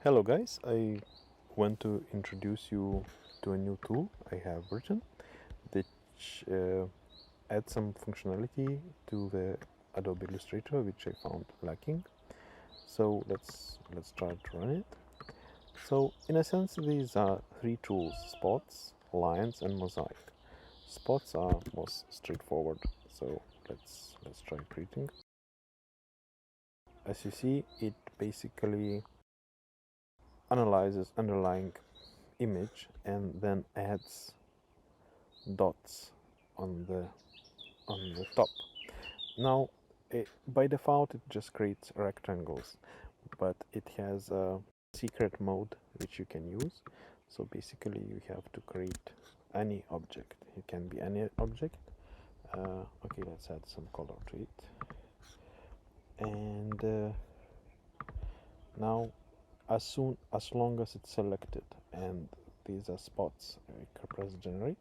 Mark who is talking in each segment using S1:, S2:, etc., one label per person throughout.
S1: Hello guys, I want to introduce you to a new tool I have written which adds some functionality to the Adobe Illustrator which I found lacking. So let's try to run it. So in a sense these are three tools: spots, lines and mosaic. Spots are most straightforward, so let's try creating. As you see, it basically analyzes underlying image and then adds dots on the top. Now by default it just creates rectangles, but it has a secret mode which you can use. So basically you have to create any object. It can be any object. Okay, let's add some color to it. And now as long as it's selected and these are spots, I press generate,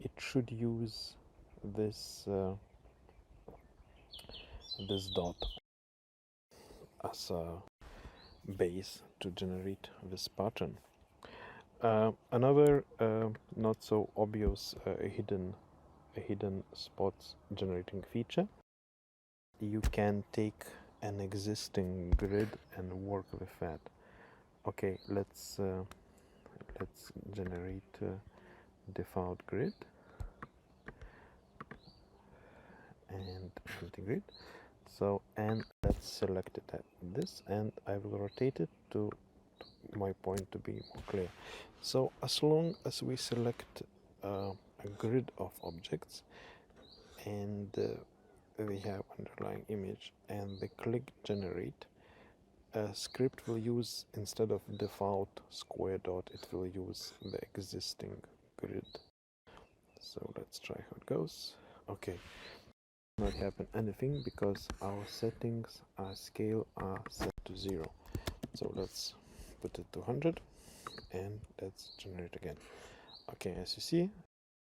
S1: it should use this this dot as a base to generate this pattern. Another not so obvious hidden spots generating feature: you can take an existing grid and work with that. Okay, let's generate default grid and empty grid. So, and let's select it at this, and I will rotate it to my point to be more clear. So as long as we select a grid of objects and we have underlying image and we click generate, a script will use, instead of default square dot, it will use the existing grid. So let's try how it goes. Okay, not happen anything because our settings, our scale are set to 0. So let's put it to 100 and let's generate again. Okay, as you see,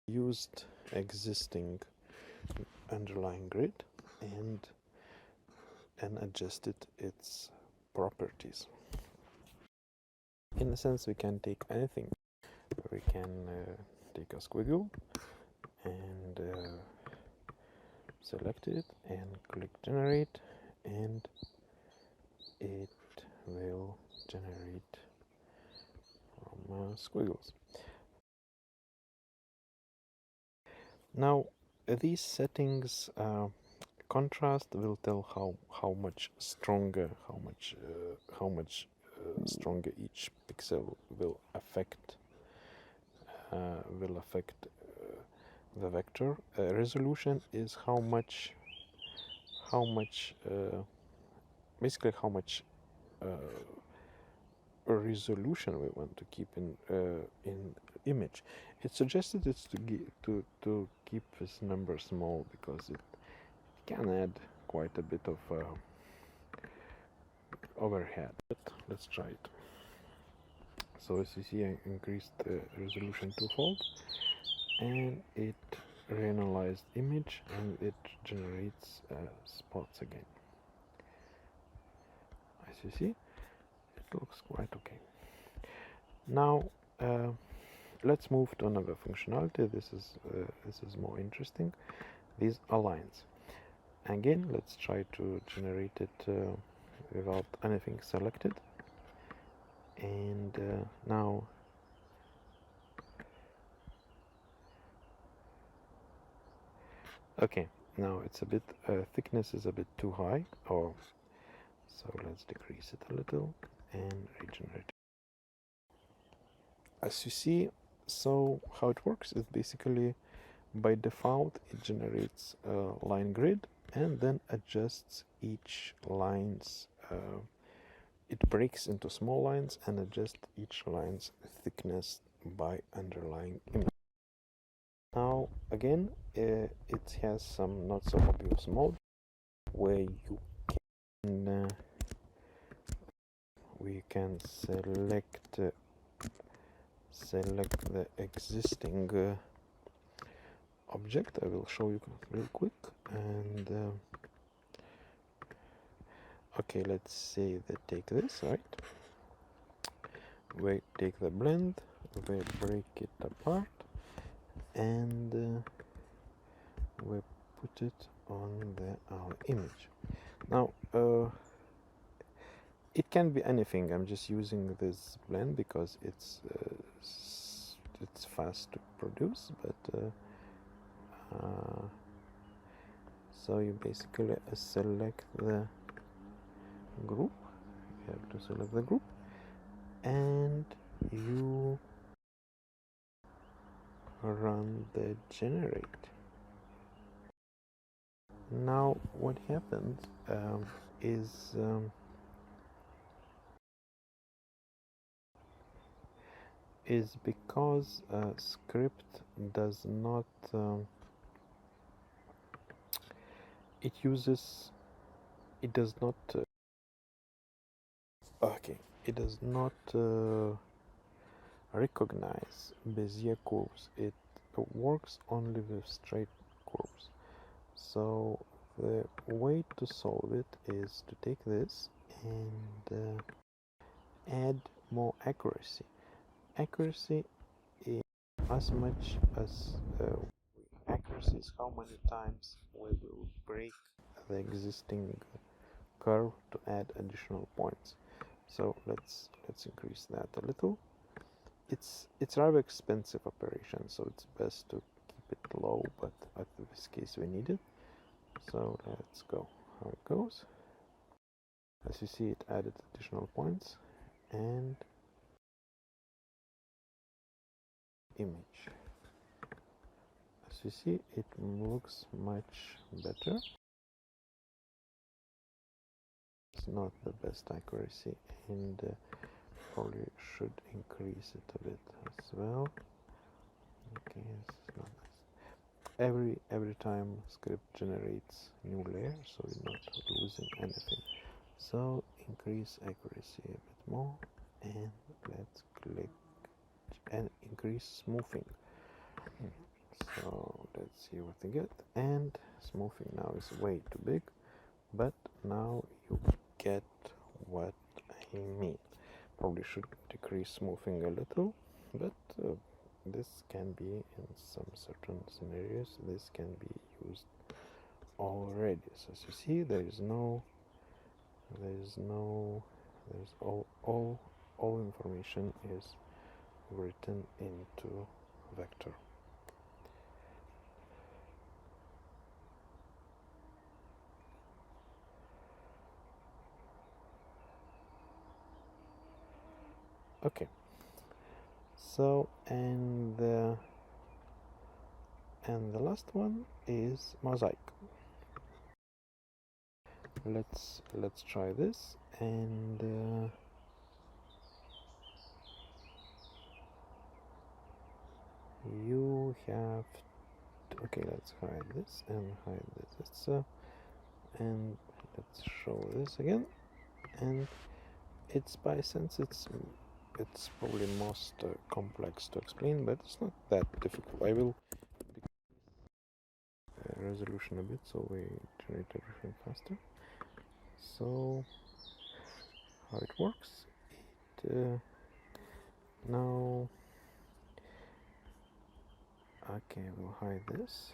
S1: used existing underlying grid and adjusted its properties. In a sense, we can take anything. We can take a squiggle and select it and click generate, and it will generate from squiggles. Now these settings, contrast will tell how much stronger stronger each pixel will affect the vector. Resolution is basically how much resolution we want to keep in image. It's suggested it's to keep this number small because it can add quite a bit of overhead. But let's try it. So as you see, I increased the resolution twofold and it reanalyzed image and it generates spots again. As you see, it looks quite okay. Now let's move to another functionality. This is more interesting. These are lines. Again, let's try to generate it without anything selected. And now okay, now it's a bit thickness is a bit too high, or so let's decrease it a little and regenerate. As you see, so how it works is basically by default it generates a line grid and then adjusts each line's it breaks into small lines and adjusts each line's thickness by underlying image. Now again, it has some not so obvious mode where you can we can select the existing object. I will show you real quick. And okay, let's say that take this, right? we take the blend, we break it apart, and we put it on our image. Now it can be anything. I'm just using this blend because it's fast to produce, but so you basically select the group. You have to select the group, and you run the generate. Now what happens is because script does not it does not recognize Bezier curves. It works only with straight curves. So the way to solve it is to take this and add more accuracy. Accuracy is as much as accuracy is how many times we will break the existing curve to add additional points. So let's increase that a little. It's rather expensive operation, so it's best to keep it low, but at this case we need it. So let's go how it goes. As you see, it added additional points and image. As you see, it looks much better. It's not the best accuracy, and probably should increase it a bit as well. Okay, this is not nice. Every time script generates new layer, so you're not losing anything. So increase accuracy a bit more, and let's click and increase smoothing. So let's see what we get. And smoothing now is way too big, but now you get what I mean. Probably should decrease smoothing a little, but this can be in some certain scenarios. This can be used already. So as you see, there's all information is written into vector. Okay, so and the last one is mosaic. Let's try this, and you have to, okay, let's hide this and hide this, and let's show this again. And it's by sense it's probably most complex to explain, but it's not that difficult. I will resolution a bit so we generate everything faster. So how it works, now okay, I will hide this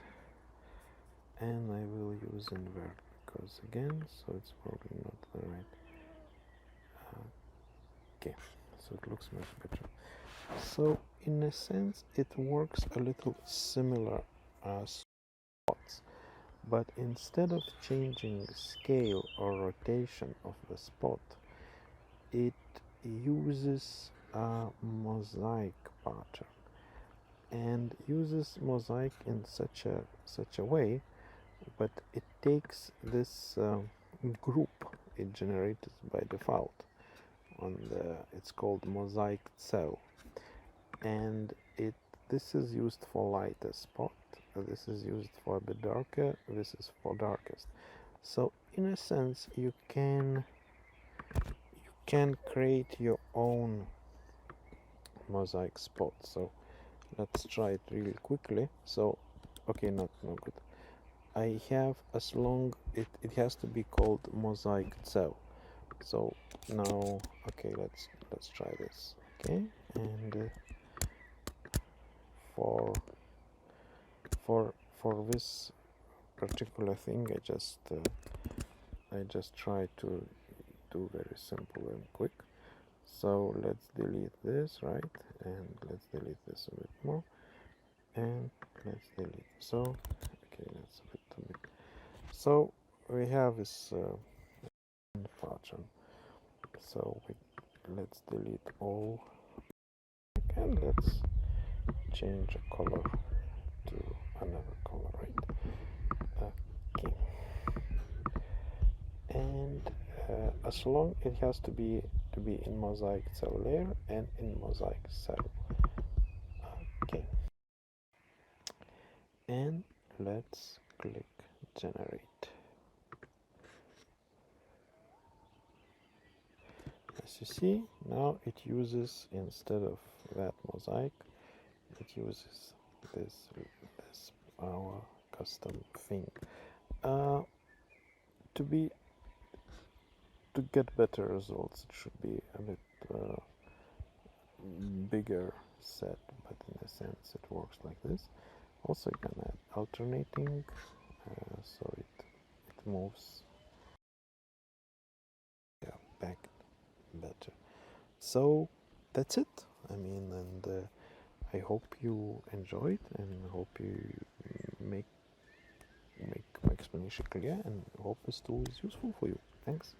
S1: and I will use invert because again, so it's probably not the right. Okay, so it looks much better. So in a sense it works a little similar as spots, but instead of changing scale or rotation of the spot, it uses a mosaic pattern and uses mosaic in such a way, but it takes this group it generated by default on it's called mosaic cell, and this is used for lighter spot, this is used for a bit darker, this is for darkest. So in a sense you can create your own mosaic spot. So let's try it really quickly. So okay, not good. I have, as long it has to be called mosaic cell. So now okay, let's try this. Okay, and for for this particular thing, I just try to do very simple and quick. So let's delete this, right? And let's delete this a bit more. And let's delete. So, okay, that's a bit too big. So we have this pattern. So let's delete all. And let's change a color to another color, right? Okay. And as long it has to be in mosaic cell layer and in mosaic cell. Okay. And let's click generate. As you see, now it uses, instead of that mosaic, it uses this our custom thing. To be to get better results, it should be a bit bigger set, but in a sense it works like this. Also, you can add alternating, so it moves back better. So that's it. I mean, and I hope you enjoyed, and hope you make my explanation clear, and hope this tool is useful for you. Thanks.